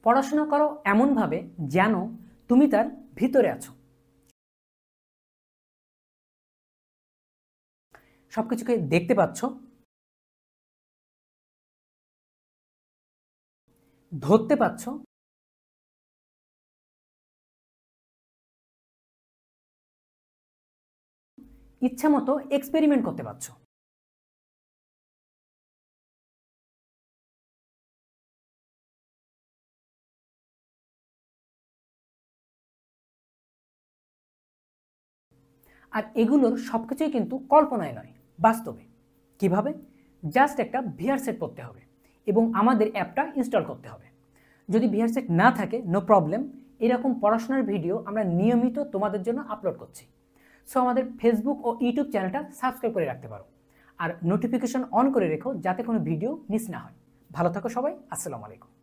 পড়াশোনা করো এমনভাবে যেন তুমি তার ভিতরে আছো। সবকিছুকে দেখতে পাচ্ছ, ধরতে পাচ্ছ, ইচ্ছা মতো এক্সপেরিমেন্ট করতে পারছো। আর এগুলোর সবকিছুই কিন্তু কল্পনায় নয়, বাস্তবে। কিভাবে? জাস্ট একটা ভিআর সেট করতে হবে এবং আমাদের অ্যাপটা ইনস্টল করতে হবে। যদি ভিআর সেট না থাকে, নো প্রবলেম, এরকম পড়াশোনার ভিডিও আমরা নিয়মিত তোমাদের জন্য আপলোড করছি। সো আমাদের ফেসবুক ও ইউটিউব চ্যানেলটা সাবস্ক্রাইব করে রাখতে পারো আর নোটিফিকেশন অন করে রেখো যাতে কোনো ভিডিও মিস না হয়। ভালো থাকো সবাই, আসসালামু আলাইকুম।